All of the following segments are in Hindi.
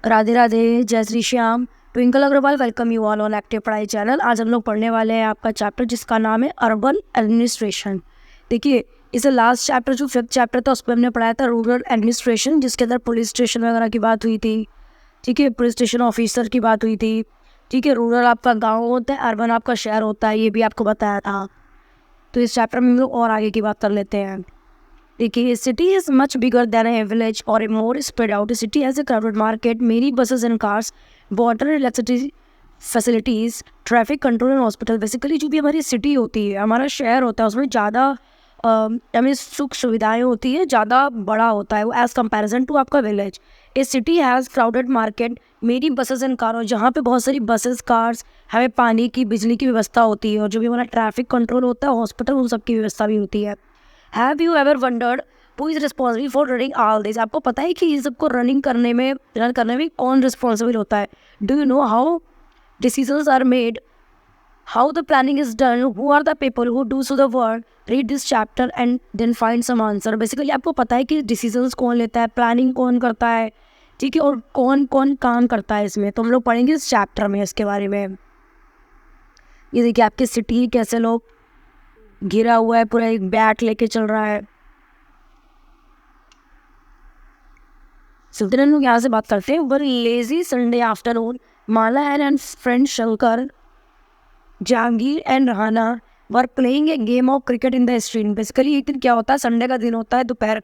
राधे राधे, जय Shri Shyam. Twinkle Agarwal welcome you all on Active Padhai channel. आज हम लोग पढ़ने वाले हैं आपका चैप्टर जिसका नाम है अर्बन एडमिनिस्ट्रेशन। देखिए, इसे लास्ट चैप्टर जो 5th चैप्टर था उसमें हमने पढ़ाया था रूरल एडमिनिस्ट्रेशन, जिसके अंदर पुलिस स्टेशन वगैरह की बात हुई थी। ठीक है, पुलिस स्टेशन ऑफिसर की बात हुई थी। ठीक है, रूरल आपका गाँव होता है, अर्बन आपका शहर होता है, ये भी आपको बताया था। तो इस चैप्टर में हम लोग और आगे की बात कर लेते हैं। देखिए, city is much bigger than a village और a more spread out city has a crowded market, many buses and cars, water, electricity facilities, traffic control and hospital. Basically जो भी हमारी सिटी होती है, हमारा शहर होता है, उसमें ज़्यादा हमें सुख सुविधाएं होती है, ज़्यादा बड़ा होता है वो एज़ कम्पेरिजन टू आपका village. A city has crowded market, मेरी बसेस एंड कार, और जहाँ पे बहुत सारी बसेस कार्स, हमें पानी की बिजली की व्यवस्था होती है, और जो भी हमारा ट्रैफिक कंट्रोल होता है, हॉस्पिटल, उन सब की व्यवस्था भी होती है। Have you ever wondered who is responsible for running all this? आपको पता है कि ये सबको रन करने में कौन रिस्पॉन्सिबल होता है? Do you know how decisions are made, how the planning is done, who are the people who do so the work? Read this chapter and then find some answer. Basically आपको पता है कि डिसीजंस कौन लेता है, प्लानिंग कौन करता है, ठीक है, और कौन कौन काम करता है इसमें, तो हम लोग पढ़ेंगे इस चैप्टर में इसके बारे में। ये देखिए, आपकी सिटी कैसे लोग घिरा हुआ है, पूरा एक बैट लेके चल रहा है। सुल्तान लोग यहाँ से बात करते हैं। Were lazy Sunday afternoon, Mala and friend Shankar, Jahangir and Rehana were playing a game of cricket in the street. Basically एक दिन क्या होता है, संडे का दिन होता है, दोपहर,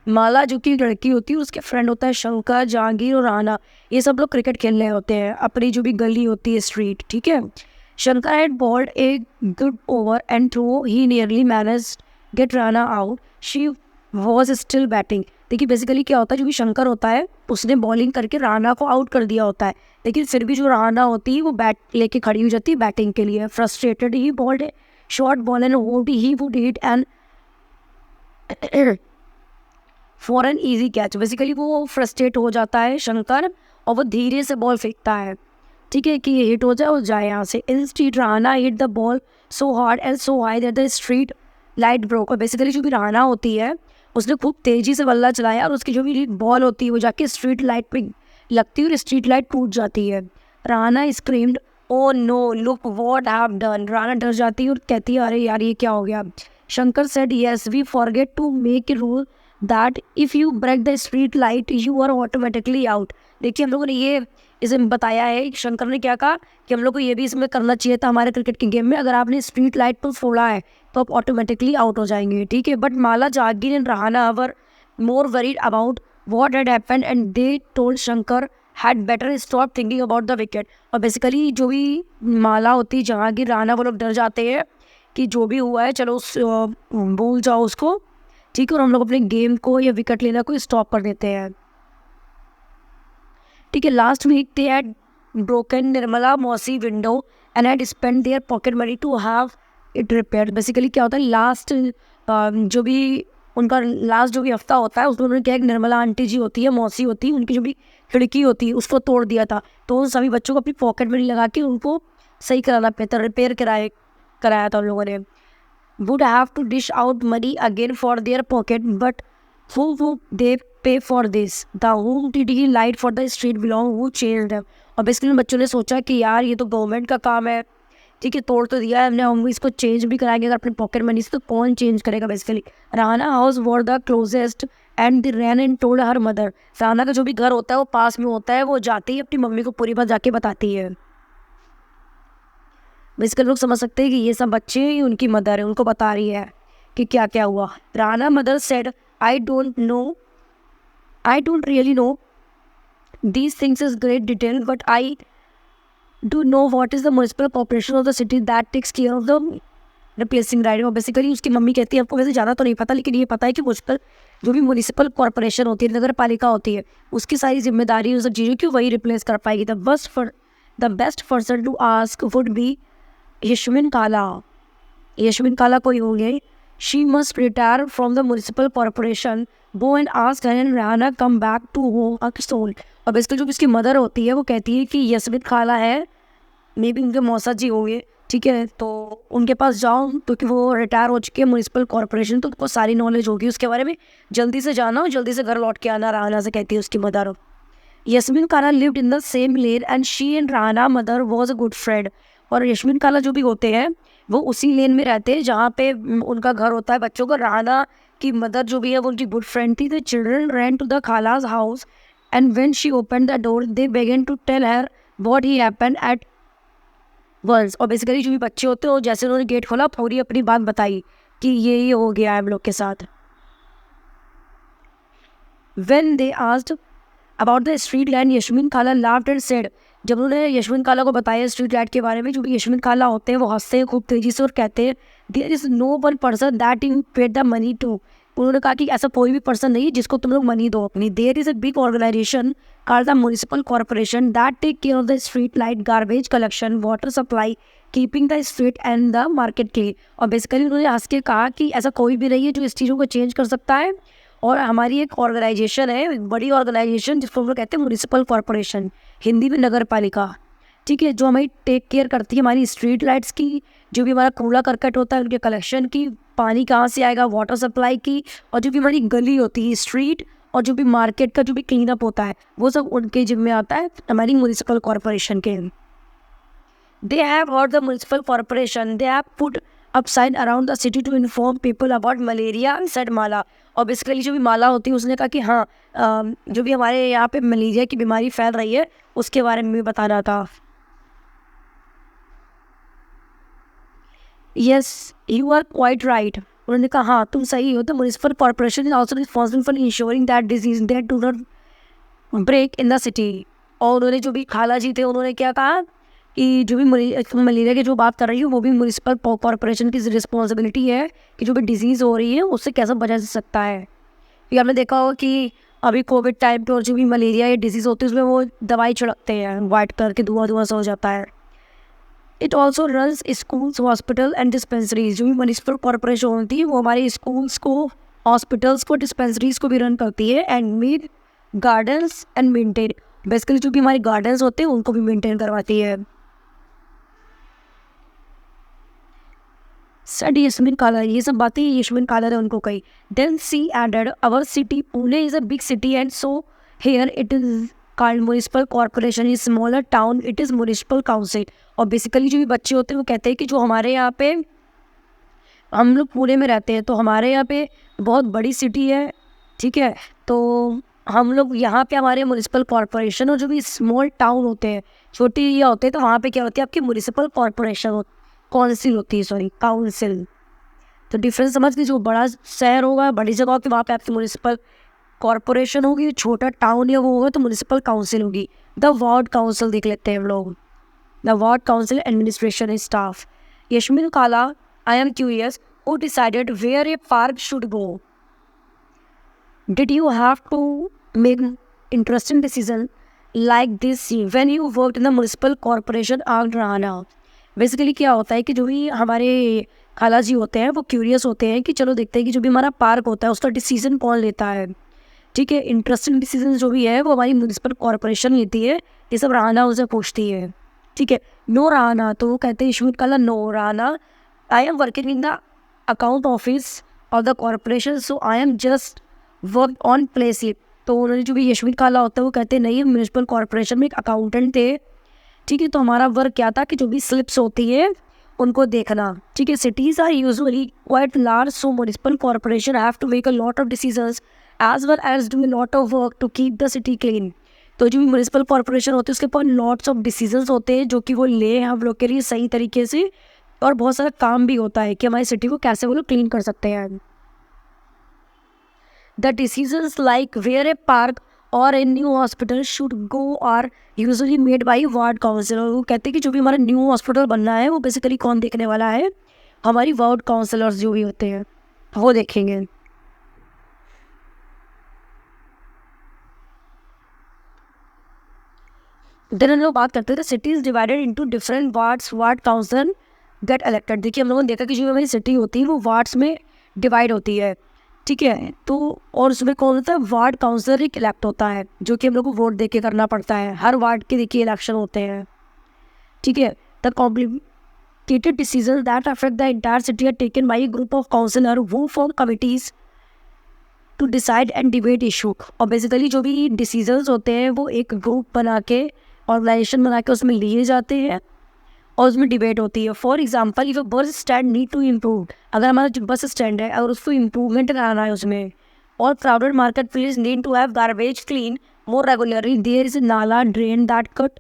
माला जो कि लड़की होती है, उसके फ्रेंड होता है शंकर, जहांगीर और रहाना, ये सब लोग क्रिकेट खेल रहे होते हैं अपनी जो भी गली होती है, स्ट्रीट। ठीक है, Shankar had bowled a good over and though he nearly managed get Rehana out, she was still batting. देखिए, बेसिकली क्या होता है, जो भी शंकर होता है उसने बॉलिंग करके राणा को आउट कर दिया होता है, लेकिन फिर भी जो राणा होती है वो बैट लेके खड़ी हो जाती है बैटिंग के लिए। Frustrated he bowled a short ball and what he would hit and for an easy catch. Basically वो फ्रस्ट्रेट हो जाता है शंकर, और वो धीरे से बॉल फेंकता है, ठीक है, कि ये हिट हो जाए और जाए यहाँ से। In street Rana hit the ball so hard and so high that the street light broke. और बेसिकली जो भी राणा होती है उसने खूब तेज़ी से बल्ला चलाया, और उसकी जो भी बॉल होती है वो जाके स्ट्रीट लाइट पे लगती है और स्ट्रीट लाइट टूट जाती है। Rana screamed, oh no, look what I have done. Rana डर जाती है और कहती है, अरे यार ये क्या हो गया। Shankar said, yes we forget to make a rule that if you break the street light you are automatically out. देखिए, हम लोगों ने ये इसमें बताया है, शंकर ने क्या कहा कि हम लोग को ये भी इसमें करना चाहिए था हमारे क्रिकेट के गेम में, अगर आपने स्ट्रीट लाइट को फोड़ा है तो आप ऑटोमेटिकली आउट हो जाएंगे। ठीक है, but Mala, Jahangir and Rehana were more worried about what had happened and they told Shankar had better stop thinking about the wicket. और बेसिकली जो भी माला होती है, जहांगीर, रहाना, वो लोग डर जाते हैं कि जो भी हुआ है चलो भूल जाओ उसको, ठीक है, और हम लोग अपने गेम को या विकेट लेना को स्टॉप कर देते हैं। ठीक है, last week they had broken Nirmala Mausi window and had spend their pocket money to have it repair. Basically क्या होता है, लास्ट जो भी उनका लास्ट जो भी हफ्ता होता है उसमें उन्होंने क्या, एक निर्मला आंटी जी होती है, मौसी होती है, उनकी जो भी खिड़की होती है उसको तोड़ दिया था, तो उन सभी बच्चों को अपनी पॉकेट मनी लगा के उनको सही कराना पड़ता, रिपेयर कराया था उन लोगों ने। Would have to dish out money again for their pocket, but who would they pay for this? The whom did he light for the street belong? Who changed them? और बेसिकली बच्चों ने सोचा कि यार ये तो गवर्नमेंट का काम है, ठीक है, तोड़ तो दिया है हमने, हम इसको चेंज भी कराएंगे अगर अपने पॉकेट मनी से, तो कौन चेंज करेगा। Basically Rana house were the closest and the ran and told her mother. Rana का जो भी घर होता है वो पास में होता है, वो जाती ही अपनी मम्मी को पूरी बात जाके बताती है। बेसिकली लोग समझ सकते हैं कि ये सब बच्चे ही उनकी मदर है, उनको बता रही है कि क्या क्या हुआ। Rana mother said, I don't really know these things in great detail, but I do know what is the municipal corporation of the city that takes care of the replacing right। और बेसिकली उसकी मम्मी कहती है, आपको वैसे ज़्यादा तो नहीं पता, लेकिन ये पता है कि मुझपर जो भी म्यूनिसिपल कॉर्पोरेशन होती है, नगर पालिका होती है, उसकी सारी जिम्मेदारी, उन सब चीज़ों की वही रिप्लेस कर पाएगी। The best person to ask would be Yasmin Kala. Yasmin काला कोई होंगे। She must retire from the municipal corporation. Go and ask her and Rihanna come back to home soon। और बेसिकली जो इसकी मदर होती है वो कहती है कि यशविन खाला है, मे बी उनके मौसा जी होंगे, ठीक है, तो उनके पास जाओ क्योंकि वो रिटायर हो चुके हैं म्यूनिसिपल कॉर्पोरेशन, तो उनको सारी नॉलेज होगी उसके बारे में। जल्दी से जाना और जल्दी से घर लौट के आना, राहना से कहती है उसकी mother. Yasmin Kala lived in the same lane and she and Rehana mother was a good friend. और यस्मीन काला जो भी होते हैं वो उसी लेन में रहते हैं जहाँ पे उनका घर होता है बच्चों का। राहना की मदर जो भी है वो उनकी गुड फ्रेंड थी। The children ran to the Khala's house and when she open the door they began to tell her what he happened at once. और बेसिकली जो भी बच्चे होते हैं वो जैसे उन्होंने गेट खोला पूरी अपनी बात बताई कि ये हो गया है हम लोग के साथ। When they asked about the street light, यशमीन खाला laughed and said, जब उन्होंने यशमीन खाला को बताया स्ट्रीट लाइट के बारे में, जो भी यशमीन खाला होते हैं वो हंसते हैं खूब तेजी से और कहते हैं there is no one person that you paid the money to. उन्होंने कहा कि ऐसा कोई भी पर्सन नहीं है जिसको तुम लोग मनी दो अपनी। There is a big organization called the municipal corporation that take care of the street light, garbage collection, water supply, keeping the street and the market clean. और बेसिकली उन्होंने हंस के कहा कि ऐसा कोई भी नहीं है जो इस चीज़ों को चेंज कर सकता है, और हमारी एक ऑर्गेनाइजेशन है, एक बड़ी ऑर्गेनाइजेशन जिसको हम लोग कहते हैं म्यूनिसिपल कॉर्पोरेशन, हिंदी में नगर पालिका, ठीक है, जो हमारी टेक केयर करती है हमारी स्ट्रीट लाइट्स की, जो भी हमारा कूड़ा करकट होता है उनके कलेक्शन की, पानी कहाँ से आएगा, वाटर सप्लाई की, और जो भी हमारी गली होती है स्ट्रीट, और जो भी मार्केट का जो भी क्लीन अप होता है वो सब उनके जिम्मे आता है, हमारी म्यूनिसिपल कॉर्पोरेशन के। They have heard the municipal corporation. They have put up sign around the city to inform people about malaria, said माला। और बेसिकली जो भी माला होती है उसने कहा कि हाँ जो भी हमारे यहाँ पे मलेरिया की बीमारी फैल रही है उसके बारे में भी बताना था। Yes, you are quite right. उन्होंने कहा हाँ तुम सही हो। The municipal corporation is also responsible for ensuring that disease that do not break in the city। और उन्होंने जो भी खाला जी थे उन्होंने क्या कहा कि जो भी मलेरिया की जो बात कर रही है वो भी म्यूनिसिपल कॉर्पोरेशन की रिस्पॉन्सिबिलिटी है कि जो भी डिजीज़ हो रही है उससे कैसे बचा जा सकता है। फिर आपने देखा होगा कि अभी कोविड टाइम पे और जो भी मलेरिया या डिजीज़ होती है उसमें वो दवाई छिड़कते हैं, वाइट कलर के धुआं सा हो जाता है। It also runs schools, hospital and dispensaries. जो भी म्यूनिसिपल कॉर्पोरेशन होती है वो हमारे स्कूल्स को, हॉस्पिटल्स को, डिस्पेंसरीज को भी रन करती है। And made gardens and maintain, basically जो भी हमारे गार्डन्स होते हैं उनको भी मेंटेन करवाती है। सर यस्मीन काला, ये सब बातें यस्मीन काला ने उनको कही। Then she added our city Pune is a big city and so here it is called municipal corporation, is smaller town it is municipal council. और बेसिकली जो भी बच्चे होते हैं वो कहते हैं कि जो हमारे यहाँ पे, हम लोग पुणे में रहते हैं तो हमारे यहाँ पे बहुत बड़ी सिटी है, ठीक है, तो हम लोग यहाँ पे हमारे म्यूनिसिपल कॉर्पोरेशन, और जो भी स्मॉल टाउन होते हैं, छोटे एरिया होते हैं, तो वहाँ पे क्या होती है आपकी म्यूनिसिपल कॉर्पोरेशन काउंसिल होती है, सॉरी काउंसिल। तो डिफरेंस समझ लीजिए, जो बड़ा शहर होगा, बड़ी जगह होगी, वहाँ पे आपकी म्यूनिसिपल कॉर्पोरेशन होगी, छोटा टाउन या वो होगा तो म्यूनिसिपल काउंसिल होगी। द वार्ड काउंसिल देख लेते हैं हम लोग। The ward council administration staff. Yasmin Khala, I am curious, who decided where a park should go? Did you have to make interesting decision like this when you worked in the municipal corporation? आग राना। बेसिकली क्या होता है कि जो भी हमारे खाला जी होते हैं वो क्यूरियस होते हैं कि चलो देखते हैं कि जो भी हमारा पार्क होता है उसका डिसीजन कौन लेता है, ठीक है, इंटरेस्टिंग डिसीजन जो भी है वो हमारी म्यूनिसिपल कॉर्पोरेशन लेती है। ये सब राना उसे पूछती है, ठीक है। नो राना, तो वो कहते हैं यशमीन काला, no Rana, I am working in the account office of the corporation so I am just work on play slip. तो उन्होंने जो भी यशमीन काला होता है वो कहते हैं नहीं, म्यूनिसिपल कॉर्पोरेशन में एक अकाउंटेंट थे, ठीक है, तो हमारा वर्क क्या था कि जो भी स्लिप्स होती है उनको देखना, ठीक है। Cities are usually quite large so municipal corporation have to make a lot of decisions as well as do a lot of work to keep the city clean. तो जो भी म्यूनिसिपल कॉर्पोरेशन होती है उसके पास लॉट्स ऑफ डिसीजंस होते हैं जो कि वो ले हम लोग के लिए सही तरीके से, और बहुत सारा काम भी होता है कि हमारी सिटी को कैसे वो लोग क्लीन कर सकते हैं। The decisions like where a park or a new hospital should go are usually made by ward councillor। वो कहते हैं कि जो भी हमारा न्यू हॉस्पिटल बनना है वो बेसिकली कौन देखने वाला है, हमारी वार्ड काउंसलर्स जो भी होते हैं वो देखेंगे। देन हम लोग बात करते थे city is divided into different wards, ward council get elected. देखिए हम लोगों ने देखा कि जो हमारी सिटी होती है वो वार्ड्स में डिवाइड होती है, ठीक है, तो और उसमें कौन होता है, वार्ड काउंसलर एक इलेक्ट होता है जो कि हम लोग को वोट दे के करना पड़ता है। हर वार्ड के देखिए इलेक्शन होते हैं, ठीक है। The complicated decisions that affect the entire city are taken by a group of councillor who form committees to decide and debate issue. और बेसिकली जो भी डिसीजंस होते हैं वो एक ग्रुप बना के, ऑर्गेनाइजेशन बना के उसमें लिए जाते हैं और उसमें डिबेट होती है. For example, if a bus stand need to improve, अगर हमारा जो बस स्टैंड है अगर उसको इम्प्रूवमेंट कराना है उसमें, और crowded market place need to have garbage clean more regularly, there is a nala drain that cut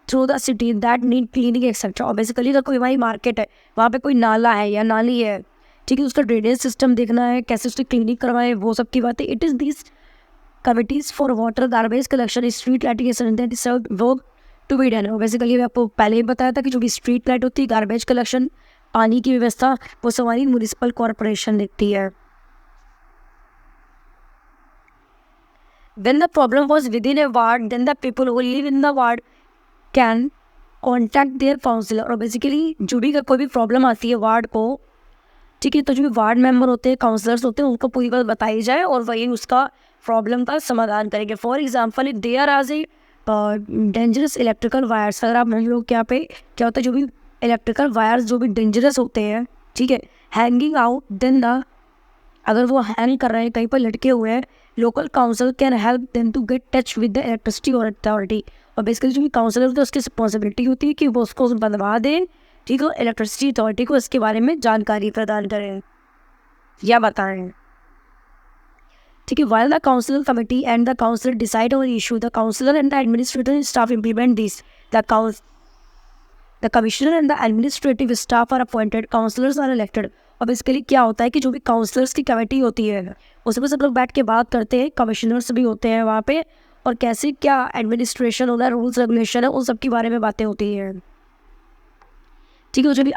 through the city that need cleaning etc. और बेसिकली अगर कोई वही मार्केट है, वहाँ पे कोई नाला है या नाली है, ठीक है, उसका ड्रेनेज सिस्टम देखना है, कैसे उसकी क्लीनिंग करवाएं, वो सब की बात है. It is this committees for water garbage collection, street lighting that is work to be done. Basically आपको पहले ही बताया था कि जो भी स्ट्रीट लाइट होती है, गार्बेज कलेक्शन, पानी की व्यवस्था, वो सब हमारी म्यूनिसिपल कॉरपोरेशन देखती है. When the problem was within a ward, then the people who live in the ward can contact their councillor. और बेसिकली जो भी कोई भी प्रॉब्लम आती है वार्ड को, ठीक है, तो जो भी वार्ड मेंबर होते हैं, काउंसलर्स होते हैं, उनको पूरी बात बताई जाए और वही उसका प्रॉब्लम का समाधान करेंगे. For example, if there are a dangerous electrical wires, अगर आप हम लोग क्या होता है, जो भी इलेक्ट्रिकल वायर्स जो भी डेंजरस होते हैं, ठीक है, हैंगिंग आउट, देन द, अगर वो हैंग कर रहे हैं, कहीं पर लटके हुए हैं, local council can help them to get touch with the electricity authority. और बेसिकली जो भी काउंसिलर होते हैं उसकी रिस्पॉन्सिबिलिटी होती है कि वो उसको बनवा दें, ठीक है, इलेक्ट्रिसिटी अथॉरिटी को इसके बारे में जानकारी प्रदान करें या बताएं, ठीक है. while the council committee and the council decide on issue, the councillor and the administrative staff implement this. The commissioner and the administrative staff are appointed, councillors are elected. और बेसिकली क्या होता है कि जो भी काउंसलर्स की कमेटी होती है उसमें सब लोग बैठ के बात करते हैं, कमिश्नर्स भी होते हैं वहाँ पे, और कैसे क्या एडमिनिस्ट्रेशन होता है, रूल्स रेगुलेशन है, उन सब के बारे में बातें होती हैं, ठीक है. जो भी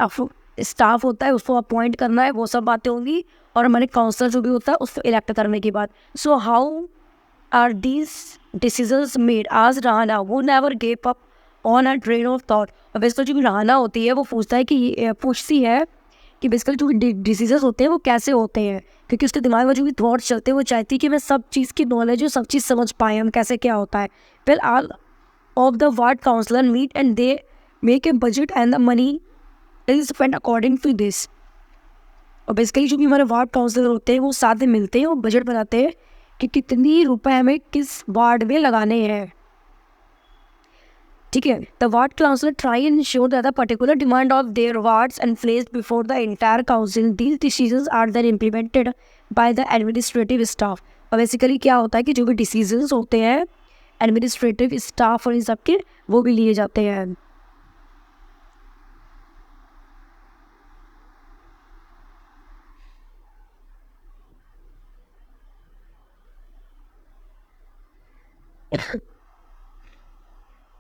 स्टाफ होता है उसको अपॉइंट करना है, वो सब बातें होंगी, और हमारे काउंसलर जो भी होता है उसको इलेक्ट करने की बात. So how are these decisions made? आज रहाना वो never gave up on a train of thought. और बेसिकली जो भी रहाना होती है वो पूछती है कि बेसिकली जो डिसीजंस होते हैं वो कैसे होते हैं, क्योंकि उसके दिमाग में जो भी थॉट्स चलते हैं वो चाहती है कि मैं सब चीज़ की नॉलेज हो, सब चीज़ समझ पाए हम कैसे क्या होता है. Well, all of the ward councillor meet and they make a budget and the money is spend according to this. और बेसिकली जो भी हमारे वार्ड काउंसलर होते हैं वो साथ में मिलते हैं और बजट बनाते हैं कि कितनी रुपए हमें किस वार्ड में लगाने हैं, ठीक है. The ward councillor try and ensure that the particular demand of their wards and placed before the entire council. These decisions are then implemented by the administrative staff. और बेसिकली क्या होता है कि जो भी डिसीजंस होते हैं एडमिनिस्ट्रेटिव स्टाफ और इन सब के, वो भी लिए जाते हैं.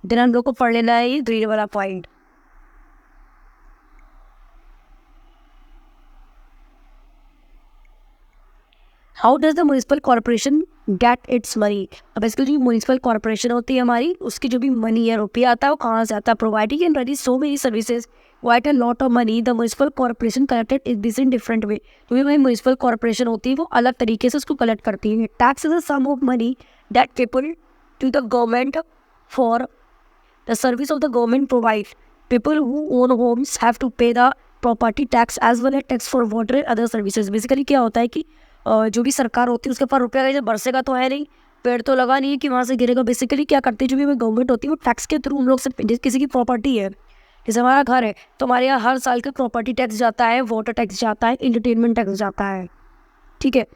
देन हम लोग को पढ़ लेना है ये ग्रीन वाला point. How does the municipal corporation get its money? अब बेसिकली जो म्यूनिसिपल कॉर्पोरेशन होती है हमारी, उसकी जो भी मनी है, रुपया आता है, वो कहाँ से आता है? Providing and ready so many services quite a lot of money, the municipal corporation collected is this in different way. तो ये म्यूनिसिपल कॉर्पोरेशन होती है वो अलग तरीके से उसको कलेक्ट करती है. Tax is a sum of money that people to the government for the service of the government provide. People who own homes have to pay the property tax as well as tax for water and other services. Basically क्या होता है कि जो भी सरकार होती है उसके पास रुपया जैसे बरसेगा तो है नहीं, पेड़ तो लगा नहीं है कि वहाँ से गिरेगा. बेसिकली क्या करती है, जो भी गवर्नमेंट होती है वो टैक्स के थ्रू हम लोग से, किसी की प्रॉपर्टी है, जैसे हमारा घर है तो हमारे यहाँ हर साल का प्रॉपर्टी टैक्स जाता है, वाटर टैक्स जाता है, इंटरटेनमेंट टैक्स जाता है, ठीक है.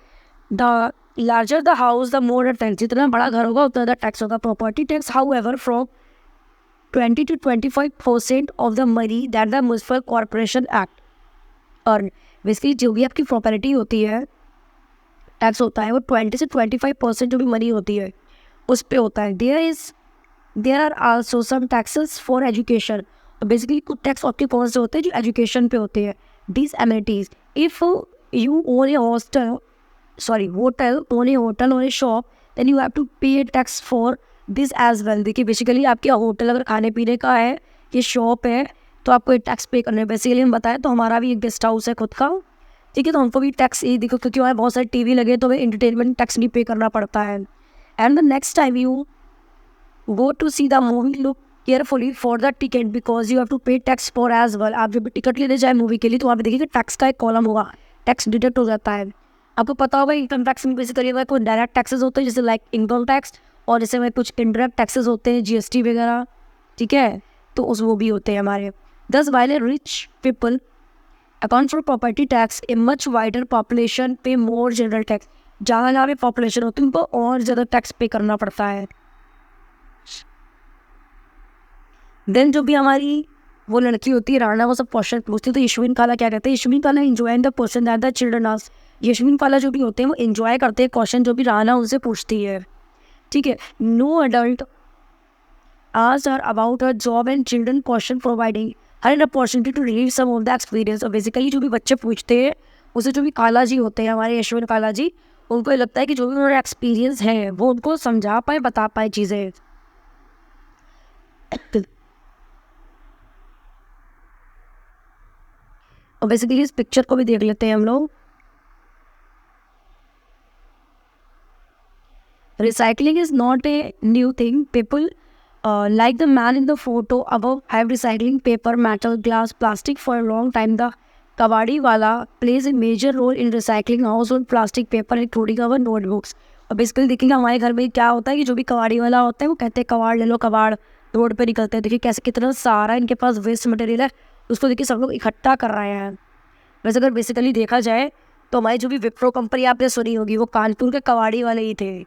The larger the house the more the tax. जितना बड़ा घर होगा उतना टैक्स होगा. Property tax how ever from 20 to 25% of the money that the municipal corporation act earn. Basically जो भी आपकी प्रॉपर्टी होती है टैक्स होता है वो 20 से 25% जो भी मनी होती है उस पर होता है. There are also some taxes for education. Basically कुछ टैक्स आपके कौन से होते हैं जो एजुकेशन पे होते हैं. This amenities, if you own a hotel own a hotel or a shop, then you have to pay tax for this as well. देखिए बेसिकली आपके होटल अगर खाने पीने का है, ये शॉप है, तो आपको एक टैक्स पे करना है. बेसिकली हम बताएं तो हमारा भी एक गेस्ट हाउस है खुद का, ठीक है, तो हमको भी टैक्स ये देखो, क्योंकि वहाँ बहुत सारे टीवी लगे तो हमें इंटरटेनमेंट टैक्स भी पे करना पड़ता है. And the next time you go to see the movie, look carefully for the ticket because you have to pay tax for as well. आप जब टिकट लेने जाए मूवी के लिए तो वहाँ पे देखिए टैक्स का एक कॉलम होगा, टैक्स डिडक्ट हो जाता है। आपको पता होगा इनकम टैक्स में बेसिकली कोई डायरेक्ट टैक्सेस होते हैं जैसे लाइक इनकम टैक्स, और जैसे में कुछ इनडायरेक्ट टैक्सेस होते हैं जीएसटी वगैरह, ठीक है, तो उस वो भी होते हैं हमारे। दस while rich people account for property tax a much wider population पे मोर जनरल टैक्स। जहाँ जहाँ पे पॉपुलेशन होती है उनको और ज़्यादा टैक्स पे करना पड़ता है। देन जो भी हमारी वो लड़की होती है राणा, वो सब क्वेश्चन पूछती है, तो यशविन काला क्या कहते हैं, Yashvin Khala enjoy the question that the children ask. Yashvin Khala जो भी होते हैं वो एंजॉय करते हैं क्वेश्चन जो भी राणा उनसे पूछती है, ठीक है। No adult asked her about her job and children question providing her an opportunity to read some of the experience. और बेसिकली जो भी बच्चे पूछते हैं उसे जो भी काला जी होते हैं हमारे यशविन काला जी, उनको लगता है कि जो भी उन्होंने एक्सपीरियंस है वो उनको समझा पाए, बता पाए चीज़ें। और बेसिकली इस पिक्चर को भी देख लेते हैं हम लोग। Recycling is not a new thing. People like the man in the photo above have recycling paper, metal, glass, plastic for a long time. The kawadi wala plays a major role in recycling household plastic paper including our notebooks. और बेसिकली देखिए हमारे घर में क्या होता है कि जो भी कबाड़ी वाला होता है वो कहते हैं कबाड़ ले लो, कबाड़ रोड पे निकलते हैं। देखिए कैसे कितना सारा इनके पास वेस्ट मटेरियल है, उसको देखिए सब लोग इकट्ठा कर रहे हैं। वैसे अगर बेसिकली देखा जाए तो हमारी जो भी विप्रो कंपनी आपने सुनी होगी वो कानपुर के कबाड़ी वाले ही थे,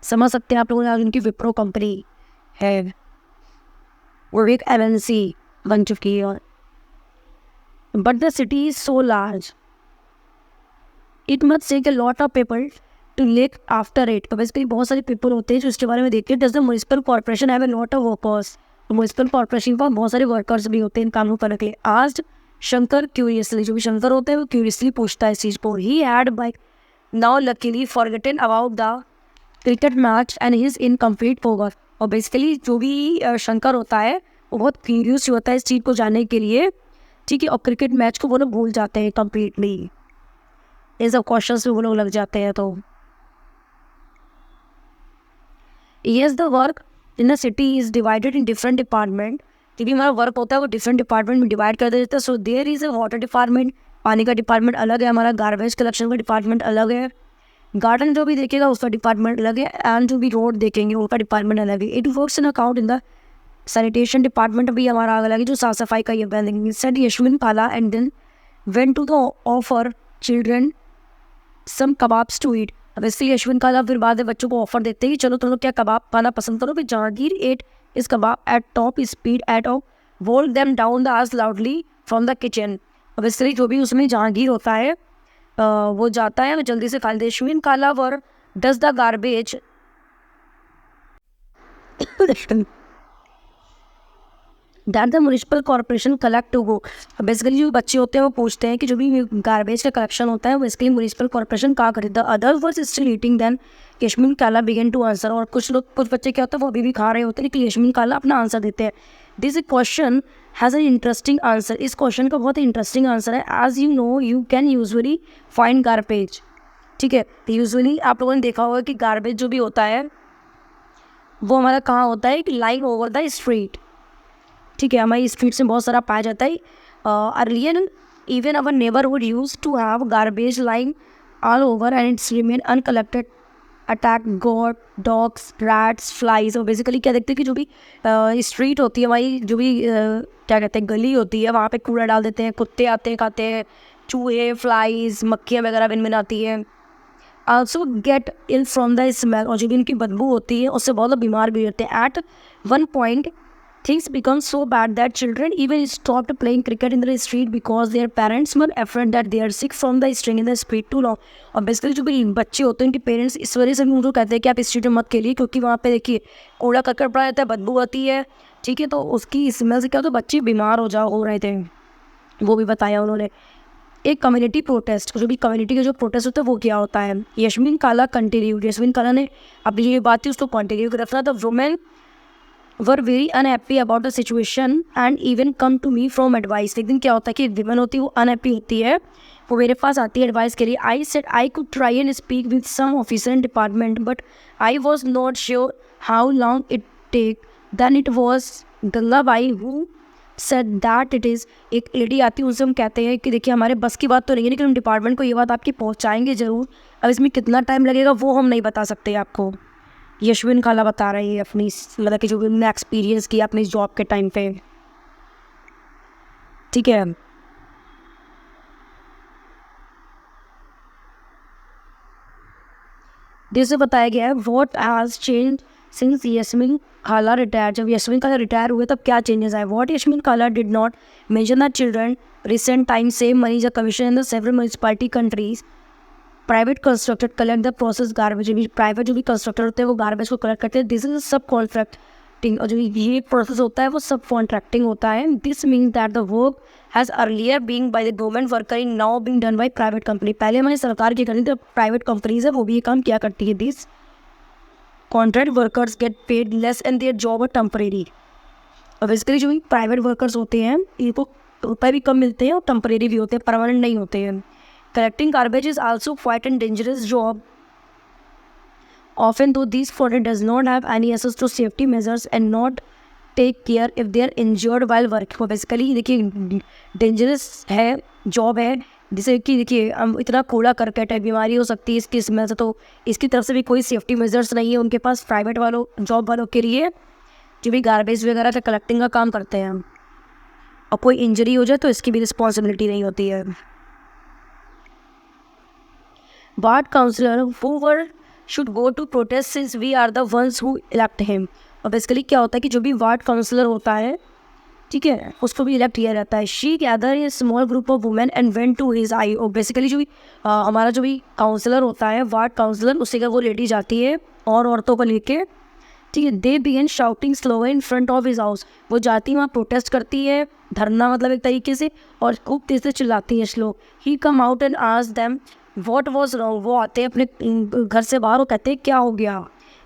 समझ सकते हैं आप लोगों ने। उनकी विप्रो कंपनी है, वो एक एमएनसी बन चुकी है। But the city is so large it must take a lot of people to look after it. तो बेसिकली बहुत सारे पीपल होते हैं जो इसके बारे में देखते हैं। Does the municipal corporation have a lot of workers. तो म्युनिसिपल कॉर्पोरेशन पर बहुत सारे वर्कर्स भी होते हैं इन कामों करने के लिए। आस्क्ड शंकर क्यूरियसली, जो भी शंकर होते हैं वो क्यूरियसली पूछता है इस चीज़ को। He had by now luckily forgotten about the cricket match and his incomplete focus. और बेसिकली जो भी शंकर होता है वो बहुत क्यूरियस होता है इस चीज़ को जानने के लिए, ठीक है। और क्रिकेट मैच को वो लोग भूल जाते हैं कम्प्लीटली, ये सब क्वेश्चन में वो लोग लग जाते हैं। तो yes the work in the city is divided in different department. जो भी हमारा वर्क होता है वो डिफरेंट डिपार्टमेंट में डिवाइड कर देते हैं। So there is a water department, पानी का डिपार्टमेंट अलग है, हमारा गार्बेज कलेक्शन का डिपार्टमेंट अलग है, गार्डन जो भी देखेगा उसका डिपार्टमेंट अलग है, एंड जो भी रोड देखेंगे उसका डिपार्टमेंट अलग है। It works in account in the sanitation department भी हमारा अलग है जो साफ सफाई का ये बंद। सेड यशविन काला and then went to the offer children some kebabs to eat. अब इसलिए यशविन काला फिर बाद में बच्चों को ऑफर देते हैं कि चलो तुम लोग क्या कबाब खाना पसंद करो। फिर Jahangir ate his kebab at top speed ate off wolfed them down the as loudly from the kitchen. अब इसलिए जो भी उसमें जहांगीर होता है वो जाता है, वो जल्दी से खा लेते। Yashvin Khala where does the garbage that the municipal corporation collect to go. Basically जो बच्चे होते हैं वो पूछते हैं कि जो भी गार्बेज का कलेक्शन होता है वो इसके लिए म्युनिसिपल कॉर्पोरेशन कहाँ करे। The other were still eating then Yashvin Khala began to answer. और कुछ बच्चे क्या होते हैं वो अभी भी खा रहे होते हैं, लेकिन यशविन काला अपना आंसर देते हैं। This question has an interesting answer. इस क्वेश्चन का बहुत इंटरेस्टिंग आंसर है। As you know you can usually find garbage, ठीक है। तो यूजुअली आप लोगों ने देखा होगा कि गार्बेज जो भी होता है वो हमारा कहाँ होता है, लाइंग ओवर द स्ट्रीट, ठीक है। हमारी स्ट्रीट से बहुत सारा पाया जाता है। Earlier even our neighbourhood use to have garbage lying all over and its remain uncollected attack god dogs rats flies. और बेसिकली क्या देखते हैं कि जो भी स्ट्रीट होती है हमारी, जो भी क्या कहते हैं गली होती है, वहाँ पे कूड़ा डाल देते हैं, कुत्ते आते हैं खाते हैं, चूहे फ्लाइज मक्खियाँ वगैरह बिन आती हैं। Also get ill from the smell. और जो भी इनकी बदबू होती है उससे बहुत बीमार भी होते हैं। At one point things become so bad that children even stopped playing cricket in the street because their parents were afraid that they are sick from the staying in the street too long। और बेसिकली जो भी बच्चे होते हैं उनके पेरेंट्स इस वजह से भी उनको कहते हैं कि आप स्ट्रीट में मत खेलिए, क्योंकि वहाँ पे देखिए कूड़ा करकट पड़ा रहता है, बदबू आती है, ठीक है। तो उसकी स्मेल से क्या होता है बच्चे बीमार हो रहे थे, वो भी बताया उन्होंने। एक कम्युनिटी प्रोटेस्ट, जो भी कम्युनिटी के जो प्रोटेस्ट होता है वो क्या होता है। यशविन काला कंटिन्यू, यशविन काला ने अपनी जो ये बात थी उसको कंटिन्यू कर रखना। The women were very unhappy about the situation and even come to me from advice. एक दिन क्या होता है कि विमेन होती है वो अनहैप्पी होती है, वो मेरे पास आती है एडवाइस के लिए। I said I could try and speak with some officer in department but I was not sure how long it take. Then it was Gangabai who said that it is, एक लेडी आती है, उनसे हम कहते हैं कि देखिए हमारे बस की बात तो नहीं है, लेकिन हम डिपार्टमेंट को ये बात आपकी पहुंचाएंगे ज़रूर। अब इसमें कितना टाइम लगेगा वो हम नहीं बता सकते आपको। यशविन खाला बता रही है अपनी, मतलब कि जो भी उन्होंने एक्सपीरियंस किया अपनी जॉब के टाइम पे, ठीक है। जैसे बताया गया है व्हाट हैज़ चेंज सिंस यस्मिन खाला रिटायर, जब यस्मिन खाला रिटायर हुए तब क्या चेंजेस आए। व्हाट यस्मिन खाला did not mention that children recent time save money is a commission in the several municipality countries private constructor collect the process garbage, भी प्राइवेट जो भी कंस्ट्रक्टर होते हैं वो गार्बेज को कलेक्ट करते हैं। दिस इज सब कॉन्ट्रैक्टिंग, और जो ये प्रोसेस होता है वो सब कॉन्ट्रैक्टिंग होता है। This means that the work has earlier being by the government worker in now being done by private company, पहले हमारी सरकार की करनी थी, प्राइवेट कंपनीज है वो भी ये काम किया करती है। This contract workers get paid less and their job are temporary, और बेसिकली जो भी प्राइवेट वर्कर्स होते हैं इनको रुपये भी कम मिलते हैं और टेम्परेरी भी होते हैं, परमानेंट नहीं होते हैं। Collecting garbage is also quite a dangerous job. Often though these foreigners does not have any access to safety measures and not take care if they are injured while working. तो बेसिकली देखिए डेंजरस है, जॉब है, जिसे कि देखिए हम इतना कूड़ा करकट है, बीमारी हो सकती है इसकी इसमें से, तो इसकी तरफ से भी कोई सेफ्टी मेजर्स नहीं है उनके पास प्राइवेट वालों जॉब वालों के लिए जो भी गार्बेज वगैरह का कलेक्टिंग का काम करते हैं। और कोई इंजरी हो जाए तो इसकी भी रिस्पॉन्सिबिलिटी नहीं होती है। Ward councillor whoever should go to protest since we are the ones who elect him, और बेसिकली क्या होता है कि जो भी वार्ड काउंसलर होता है, ठीक है, उसको भी इलेक्ट किया जाता है। She gather a small group of women and went to his eye, और बेसिकली जो भी हमारा जो भी काउंसलर होता है वार्ड काउंसलर, उससे का वो लेडी जाती है और औरतों को लेके, ठीक है। दे begin shouting slogan in front of his house, वो जाती है वहाँ प्रोटेस्ट करती है, धरना मतलब एक तरीके से, और खूब तेज से चिल्लाती है श्लोक। He come out and ask them what was wrong, वो आते हैं अपने घर से बाहर और कहते हैं क्या हो गया।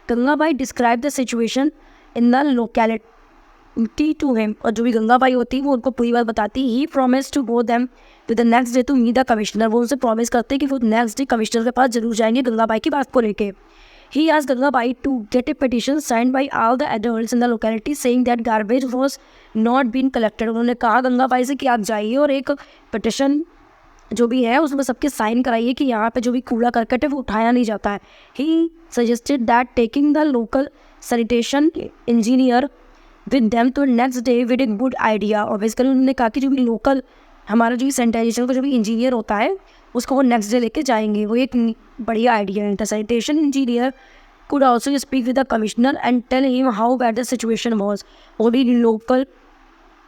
Gangabai describe the situation in the locality to him, और जो भी गंगाबाई होती है वो उनको पूरी बात बताती है। He promise to go them to the next day to meet the commissioner, वो उनसे प्रॉमिस करते हैं कि वो नेक्स्ट डे कमिश्नर के पास जरूर जाएंगे गंगाबाई की बात को लेके। He asked Gangabai to get a petition signed by all the adults in the locality saying that garbage was not being collected. उन्होंने कहा गंगाबाई से कि आप जाइए और एक पिटिशन जो भी है उसमें सबके साइन कराइए कि यहाँ पे जो भी कूड़ा करकट है वो उठाया नहीं जाता है। He suggested that taking the local sanitation engineer with them to next day with a good idea, और बेसिकली उन्होंने कहा कि जो भी लोकल हमारा जो भी सैनिटाइजेशन का जो भी इंजीनियर होता है उसको वो नेक्स्ट डे लेके जाएंगे, वो एक बढ़िया आइडिया है। The sanitation engineer could also speak with the commissioner and tell him how bad the situation was, वो भी लोकल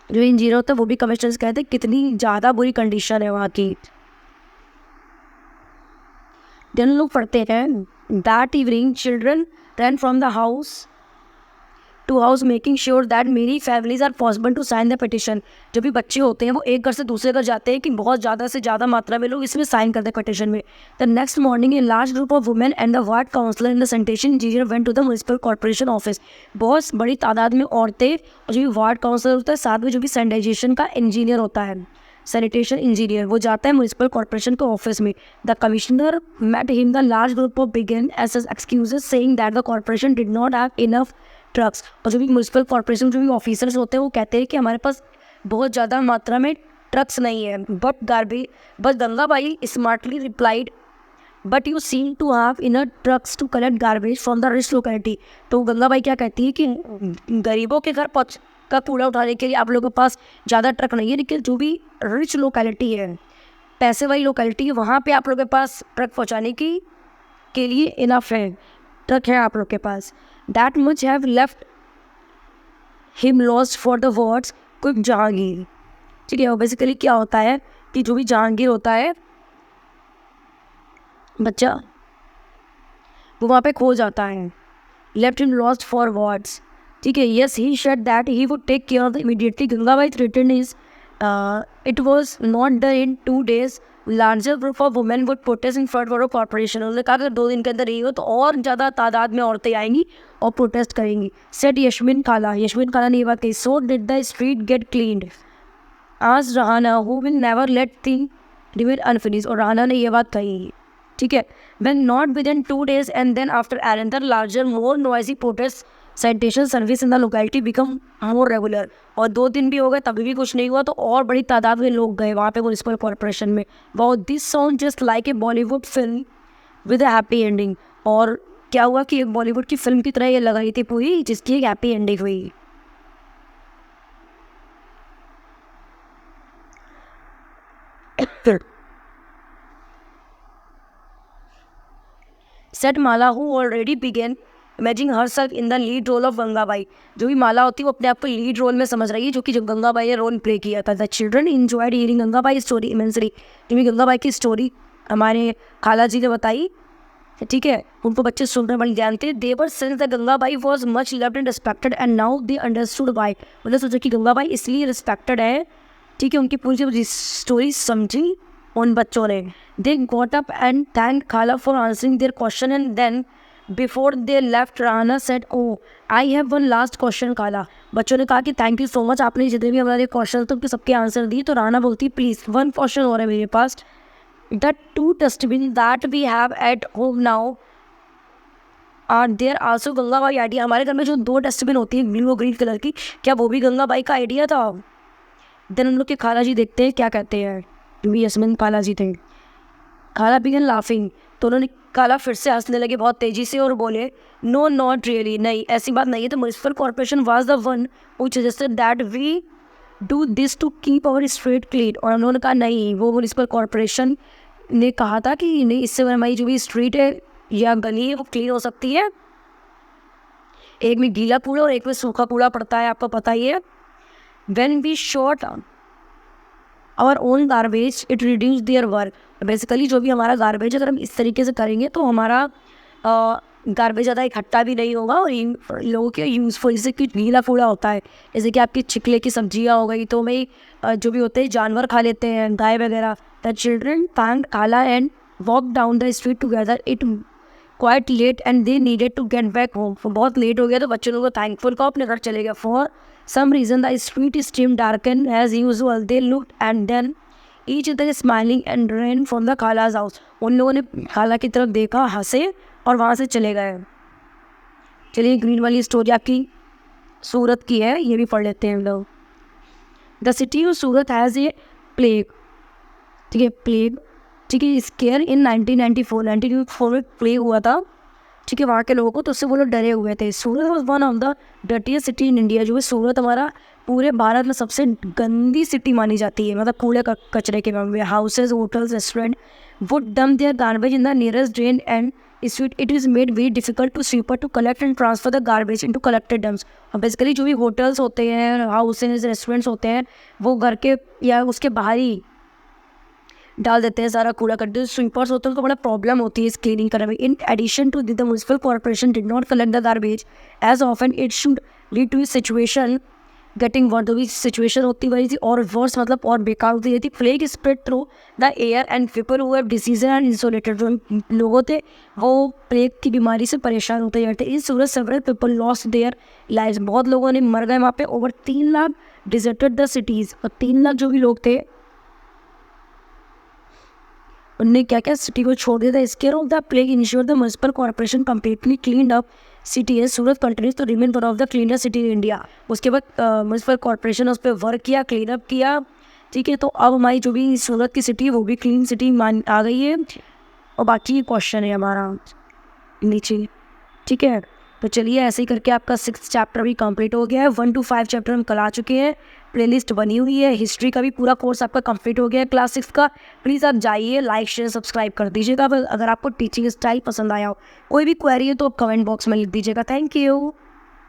जो इंजीनियर होता है वो भी कमिश्नर से कहते हैं कितनी ज़्यादा बुरी कंडीशन है वहाँ की। देन लोग पढ़ते हैं that evening children run from the house to house making sure that many families are possible to sign the petition, जो भी बच्चे होते हैं वो एक घर से दूसरे घर जाते हैं कि बहुत ज़्यादा से ज़्यादा मात्रा में लोग इसमें साइन करते हैं पिटिशन में। The next morning a large group of women and the ward councillor in the sanitation engineer went to the municipal corporation office, बहुत बड़ी तादाद में औरतें और जो भी वार्ड काउंसलर होता है साथ में जो भी सैनिटाइजेशन का इंजीनियर होता है सैनिटेशन इंजीनियर, वो जाता है म्यूनसिपल कॉर्पोरेशन के ऑफिस में। The commissioner met him the large group of began as excuses saying that the corporation did not have enough trucks, और जो भी म्यूनसिपल कॉर्पोरेशन जो भी ऑफिसर्स होते हैं वो कहते हैं कि हमारे पास बहुत ज़्यादा मात्रा में ट्रक्स नहीं है। But Gangabai smartly replied but you seem to have inner trucks to collect garbage from the rich locality, तो गंगाबाई क्या कहती है कि गरीबों के घर का कूड़ा उठाने के लिए आप लोगों के पास ज़्यादा ट्रक नहीं है, लेकिन जो भी रिच लोकेलिटी है, पैसे वाली लोकेलिटी है, वहाँ पे आप लोगों के पास ट्रक पहुँचाने के लिए इनफ है, ट्रक है आप लोग के पास। That much have left him lost for the words quick Jahangir, ठीक है। और बेसिकली क्या होता है कि जो भी जहांगीर होता है बच्चा वो वहाँ पे खो जाता है, left him lost for words, ठीक है। Yes he said that he would take care of the immediately Gangabai threaten is it was not done in 2 days, larger group of women would protest in front of corporation, उन्होंने कहा कि 2 दिन के अंदर ये हो तो और ज़्यादा तादाद में औरतें आएंगी और प्रोटेस्ट करेंगी। सेड यशविन खाला ने ये बात कही। So did the street get cleaned आज Rahana who will never let thing remain unfinished, और रहाना ने ये बात कही, ठीक है। When not within 2 days and then after another larger more noisy protest sanitation service in the locality become more regular. और 2 दिन भी हो गए तभी भी कुछ नहीं हुआ, तो और बड़ी तादाद में लोग गए वहाँ पे म्यूनिसिपल कॉर्पोरेशन में। Wow, this sound just like a Bollywood film with a happy ending. और क्या हुआ कि एक बॉलीवुड की फिल्म की तरह ये लग रही थी पूरी, जिसकी एक हैप्पी एंडिंग हुई। Said Mala who already began imagining herself in the lead role of Gangabai. जो भी माला होती है वो अपने आप को लीड रोल में समझ रही है, जो कि जब गंगाबाई ने रोल प्ले किया था। The children enjoyed hearing Gangabai story immensely. क्योंकि गंगाबाई की स्टोरी हमारे खाला जी ने बताई, ठीक है, उनको बच्चे सुनने वाले जानते हैं। They were since the Gangabai was much loved and respected and now they understood why. मतलब सोचा कि गंगाबाई इसलिए रिस्पेक्टेड है, ठीक है, उनकी पूरी स्टोरी समझी उन बच्चों ने। They got up and thank Khala for answering their question and then before they left Rana said oh I have one last question Khala. बच्चों ने कहा कि थैंक यू सो मच, आपने जितने भी हमारे क्वेश्चन थे उनके सबके आंसर दिए। तो राना बोलती प्लीज़ वन क्वेश्चन और है मेरे पास। The 2 dustbin that we have at home now are there also Gangabai idea. हमारे घर में जो 2 डस्टबिन होती है ब्लू और ग्रीन कलर की, क्या वो भी गंगाबाई का आइडिया था? देन हम लोग के खाला जी देखते हैं क्या कहते हैं, भी यसमिन खाला जी थे। खाला बिगन लाफिंग, तो उन्होंने खाला फिर से हंसने लगे बहुत तेज़ी से और बोले नो नॉट रियली, नहीं ऐसी बात नहीं है। तो municipal corporation was the one who suggested that we do this to keep our street clean. और उन्होंने कहा नहीं, वो म्युनिसिपल कॉर्पोरेशन ने कहा था कि नहीं, इससे हमारी जो भी स्ट्रीट है या गली है वो क्लीन हो सकती है। एक में गीला कूड़ा और एक में सूखा कूड़ा पड़ता है, आपको पता ही है। When we sort our own garbage it reduce their work. Basically जो भी हमारा गार्बेज अगर हम इस तरीके से करेंगे तो हमारा गार्बेज ज़्यादा इकट्ठा भी नहीं होगा और लोगों के यूज़फुल, जैसे कि गीला कूड़ा होता है, जैसे कि आपकी छिकले की सब्जियां हो गई, तो भाई जो भी होते हैं जानवर खा लेते हैं, गाय वगैरह। द चिल्ड्रन थैंक्ड खाला and walk down the street together. It quite late and they needed to get back home. बहुत लेट हो गया तो बच्चों लोगों को थैंकफुल का अपने घर चले गया। For some reason the street stream darken as usual. They looked and then each other smiling and run from the Khala's house. उन लोगों ने खाला की तरफ देखा, हंसे और वहाँ से चले गए। चलिए ग्रीन वाली स्टोरी आपकी सूरत की है, ये भी पढ़ लेते हैं हम लोग। The city of Surat has a plague, ठीक है, प्लेग, ठीक है, स्केयर इन 1994 में प्लेग हुआ था, ठीक है, वहाँ के लोगों को, तो उससे वो लोग डरे हुए थे। Surat was one of the dirtiest city in India. जो है सूरत हमारा पूरे भारत में सबसे गंदी सिटी मानी जाती है, मतलब कूड़े कचरे के मामले में। Houses, hotels, restaurant would dump their garbage in the nearest drain and it is made very difficult to sweeper to collect and transfer the garbage into collected dumps. और बेसिकली जो भी होटल्स होते हैं, हाउसेज, रेस्टोरेंट्स होते हैं, वो घर के या उसके बाहर ही डाल देते हैं सारा कूड़ा करते। स्वीपर्स होते हैं, उनको बड़ा प्रॉब्लम होती है इस क्लीनिंग करने में। In addition to the municipal corporation did not collect the garbage as often it should lead to situation getting worse. जो भी सिचुएशन होती वही थी और वर्स, मतलब और बेकार होती थी। Plague spread through the air and people who have disease and isolated. जो लोगों थे वो प्लेग की बीमारी से परेशान होते जाते। In Surat several people lost their lives. बहुत लोगों ने मर गए वहाँ पे। Over 3 lakh deserted the cities. और 3 लाख जो भी लोग थे उनने क्या क्या सिटी को छोड़ दिया था। Scare of the plague insure the municipal corporation completely clean up city है। Surat continues to remain one of the cleaner city in India. उसके बाद म्युनिसिपल कॉर्पोरेशन उस पर वर्क किया, क्लीन अप किया, ठीक है। तो अब हमारी जो भी सूरत की सिटी है वो भी क्लीन सिटी मान आ गई है। और बाकी क्वेश्चन है हमारा नीचे, ठीक है। तो चलिए ऐसे ही करके आपका 6th चैप्टर भी कंप्लीट हो गया है। 1 to 5 चैप्टर हम कल आ चुके हैं, प्लेलिस्ट बनी हुई है। हिस्ट्री का भी पूरा कोर्स आपका कंप्लीट हो गया है क्लास 6 का। प्लीज़ आप जाइए, लाइक शेयर सब्सक्राइब कर दीजिएगा। अगर आपको टीचिंग स्टाइल पसंद आया हो, कोई भी क्वेरी है तो आप कमेंट बॉक्स में लिख दीजिएगा। Thank you.